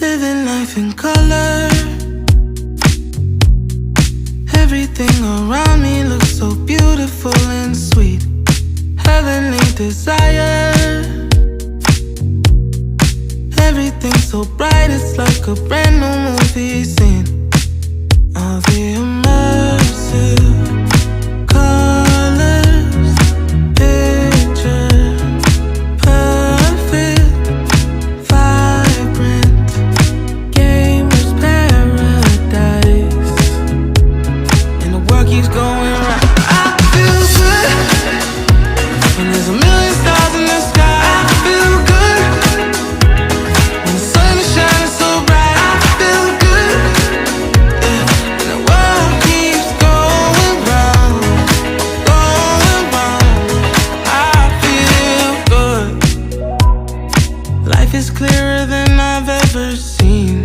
living life in color. Everything around me looks so beautiful and sweet. Heavenly desire. Everything so bright, it's like a brand new movie scene. All the immersive colors, picture perfect, vibrant, gamer's paradise. And the world keeps going right. I feel good when there's a million stars in the sky. I feel good when the sun is shining so bright. I feel good, yeah. And the world keeps going round, going round. I feel good. Life is clearer than I've ever seen.